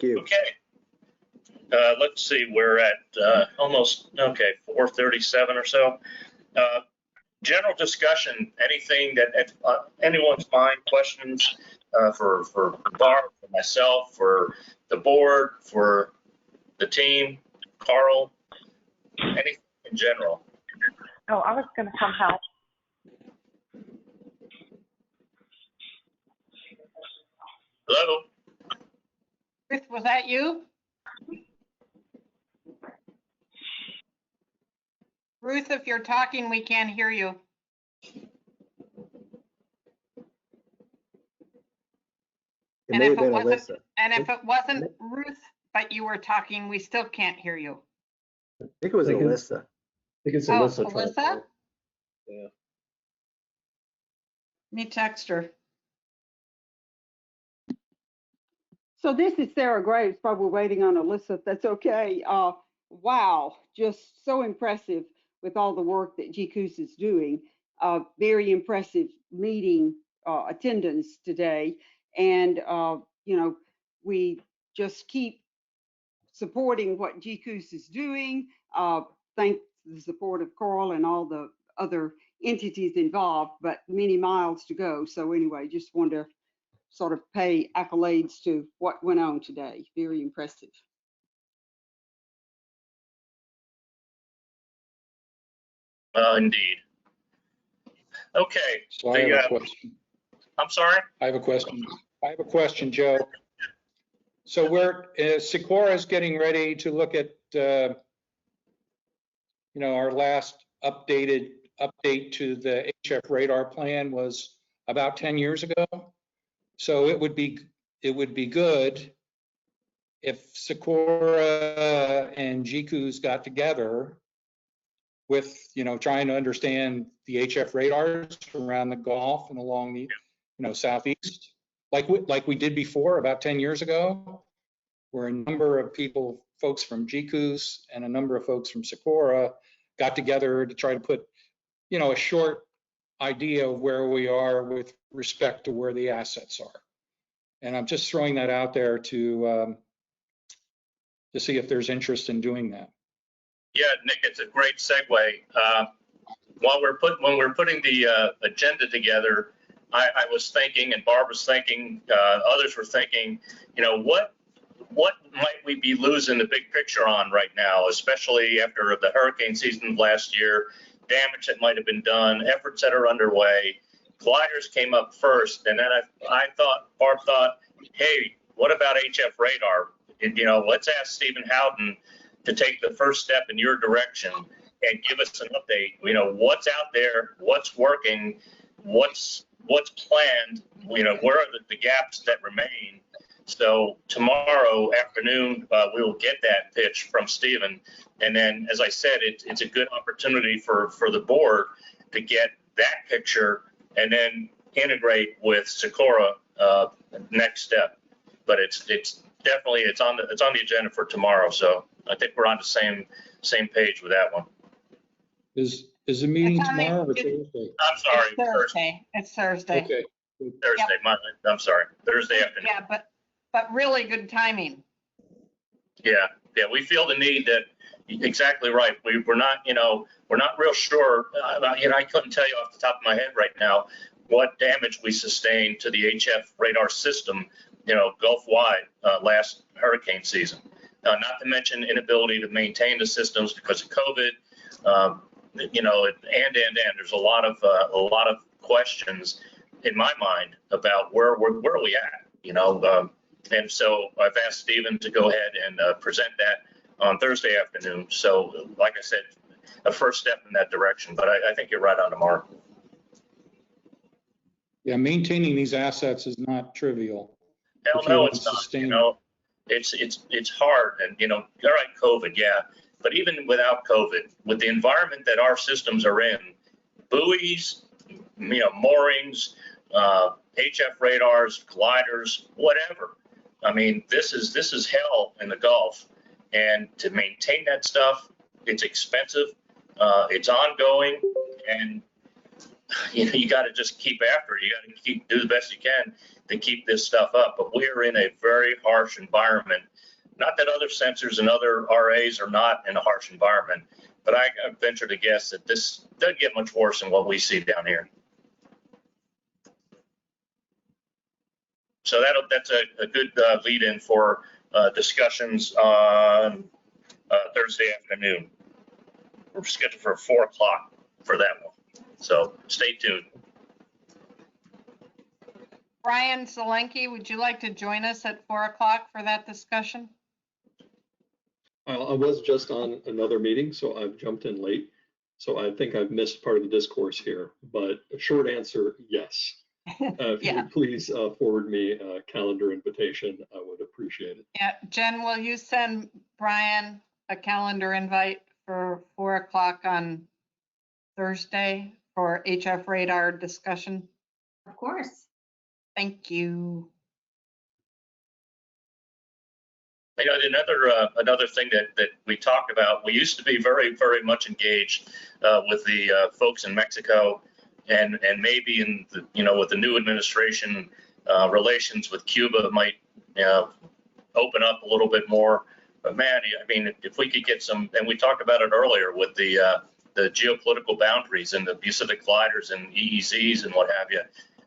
Thank you. Okay. Let's see, we're at almost, okay, 4:37 or so. General discussion, anything that anyone's mind, questions for Barb, for myself, for the board, for the team, Carl, anything in general? Oh, I was going to come help. Hello? Ruth, was that you? Ruth, if you're talking, we can't hear you. It may have been Alyssa. And if it wasn't Ruth, but you were talking, we still can't hear you. I think it was Alyssa. I think it's Oh, Alyssa. Alyssa? Yeah. Let me text her. So this is Sarah Graves, probably waiting on Alyssa, if that's okay. Wow, just so impressive with all the work that GCOOS is doing. Very impressive meeting attendance today. And, you know, we just keep supporting what GCOOS is doing. Thank the support of Carl and all the other entities involved, but many miles to go. So anyway, just wanted to sort of pay accolades to what went on today. Very impressive. Indeed. Okay. So I have a question. I'm sorry? I have a question, Joe. So Sikora is getting ready to look at, you know, our last update to the HF radar plan was about 10 years ago. So it would be good if Sikora and GCOOS got together with, you know, trying to understand the HF radars around the Gulf and along the, you know, southeast, like we did before about 10 years ago, where a number of people, folks from GCOOS and a number of folks from Sikora got together to try to put, you know, a short idea of where we are with respect to where the assets are. And I'm just throwing that out there to see if there's interest in doing that. Yeah, Nick, it's a great segue. When we're putting the agenda together, I was thinking, and Barb was thinking, others were thinking, you know, what might we be losing the big picture on right now, especially after the hurricane season of last year, damage that might have been done, efforts that are underway. Gliders came up first, and then Barb thought, hey, what about HF radar? And, you know, let's ask Stephen Howden to take the first step in your direction and give us an update. You know, what's out there, what's working, what's planned, you know, where are the gaps that remain. So tomorrow afternoon, we will get that pitch from Stephen. And then, as I said, it's a good opportunity for the board to get that picture and then integrate with Sikora next step. But it's definitely on the agenda for tomorrow. So I think we're on the same page with that one. Is the meeting It's tomorrow or Thursday? I'm sorry, It's Thursday. It's Thursday. Okay. Thursday. Yep. I'm sorry, Thursday afternoon. Yeah, but really good timing. Yeah, we feel the need that, exactly right. We're not, you know, we're not real sure. You know, I couldn't tell you off the top of my head right now what damage we sustained to the HF radar system, you know, Gulf-wide last hurricane season. Not to mention inability to maintain the systems because of COVID. You know, and there's a lot of questions in my mind about where are we at, you know. And so I've asked Stephen to go ahead and present that on Thursday afternoon. So, like I said, a first step in that direction. But I think you're right on the mark. Yeah, maintaining these assets is not trivial. Hell no, it's not. You know, it's hard. And, you know, all right, COVID, yeah. But even without COVID, with the environment that our systems are in, buoys, you know, moorings, HF radars, gliders, whatever. I mean, this is hell in the Gulf, and to maintain that stuff, it's expensive, it's ongoing, and you got to just keep after it. You got to do the best you can to keep this stuff up. But we're in a very harsh environment. Not that other sensors and other RAs are not in a harsh environment, but I venture to guess that this doesn't get much worse than what we see down here. So that's a good lead-in for discussions on Thursday afternoon. We're scheduled for 4 o'clock for that one. So stay tuned. Brian Zelenke, would you like to join us at 4 o'clock for that discussion? I was just on another meeting, so I've jumped in late. So I think I've missed part of the discourse here, but a short answer, yes. If you Yeah. would please forward me a calendar invitation, I would appreciate it. Yeah, Jen, will you send Brian a calendar invite for 4 o'clock on Thursday for HF radar discussion? Of course. Thank you. You know, another thing that we talked about, we used to be very, very much engaged with the folks in Mexico, and maybe in the, you know, with the new administration, relations with Cuba might open up a little bit more. But man, I mean, if we could get some, and we talked about it earlier with the geopolitical boundaries and the Pacific gliders and EEZs and what have you.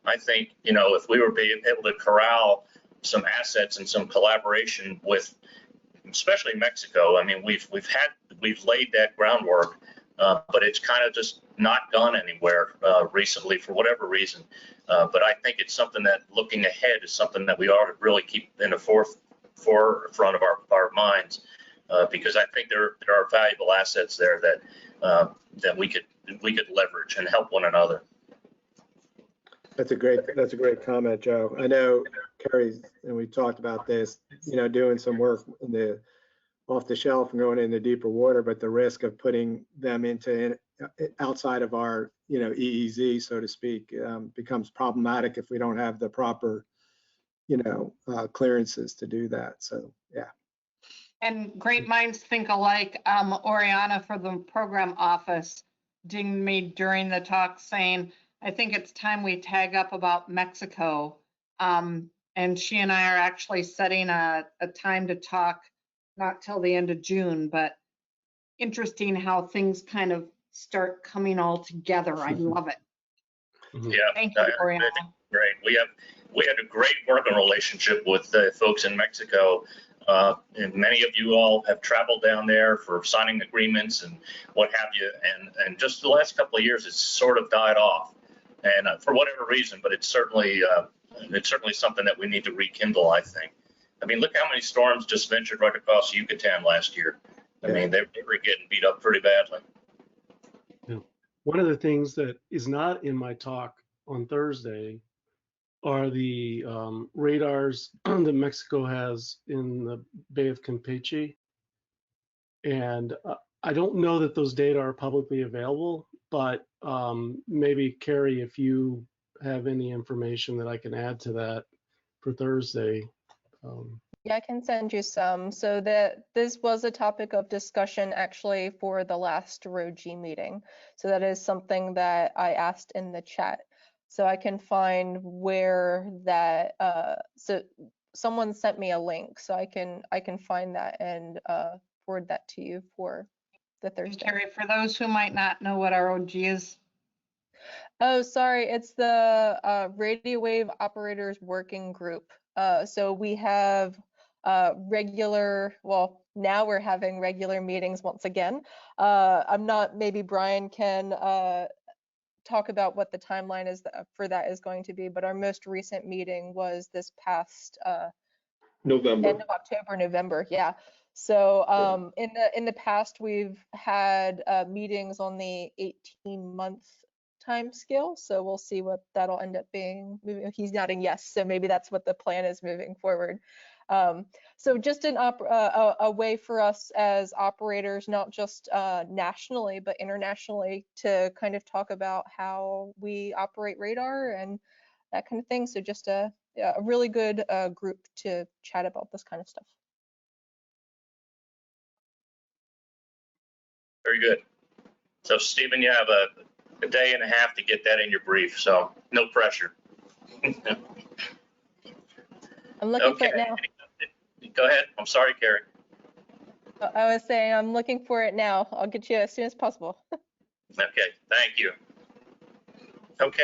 I think, you know, if we were able to corral some assets and some collaboration with, especially Mexico. I mean, we've laid that groundwork, but it's kind of just not gone anywhere recently for whatever reason. But I think it's something that, looking ahead, is something that we ought to really keep in the forefront of our minds, because I think there are valuable assets there that we could leverage and help one another. That's a great comment, Joe. I know Carrie's, and we talked about this, you know, doing some work in the off the shelf and going into deeper water, but the risk of putting them into outside of our, you know, EEZ, so to speak, becomes problematic if we don't have the proper, you know, clearances to do that. So, yeah. And great minds think alike. Oriana for the program office dinged me during the talk saying, I think it's time we tag up about Mexico. And she and I are actually setting a time to talk, not till the end of June, but interesting how things kind of start coming all together. I love it. Yeah, Thank you, Oriana. Great. We had a great working relationship with the folks in Mexico. And many of you all have traveled down there for signing agreements and what have you. And just the last couple of years, it's sort of died off. And for whatever reason, but it's certainly something that we need to rekindle, I think. I mean, look how many storms just ventured right across Yucatan last year. I mean, they were getting beat up pretty badly. Yeah. One of the things that is not in my talk on Thursday are the radars that Mexico has in the Bay of Campeche. And I don't know that those data are publicly available, but maybe Carrie, if you have any information that I can add to that for Thursday. Yeah, I can send you some. So this was a topic of discussion actually for the last ROG meeting. So that is something that I asked in the chat. So I can find where that, so someone sent me a link, so I can find that and forward that to you for the Thursday. Carrie, for those who might not know what ROG is. Oh, sorry, it's the Radio Wave Operators Working Group. So we have regular, well, now we're having regular meetings once again. I'm not, maybe Brian can talk about what the timeline is for that is going to be, but our most recent meeting was this past November. End of October, November, yeah. So in the past, we've had meetings on the 18-month time scale. So we'll see what that'll end up being. He's nodding yes, so maybe that's what the plan is moving forward. So just a way for us as operators, not just nationally, but internationally, to kind of talk about how we operate radar and that kind of thing. So just a really good group to chat about this kind of stuff. Very good. So Stephen, you have a day and a half to get that in your brief, so no pressure. I'm looking for it Okay. now. Go ahead. I'm sorry, Carrie. I was saying I'm looking for it now. I'll get you as soon as possible. Okay, thank you. Okay,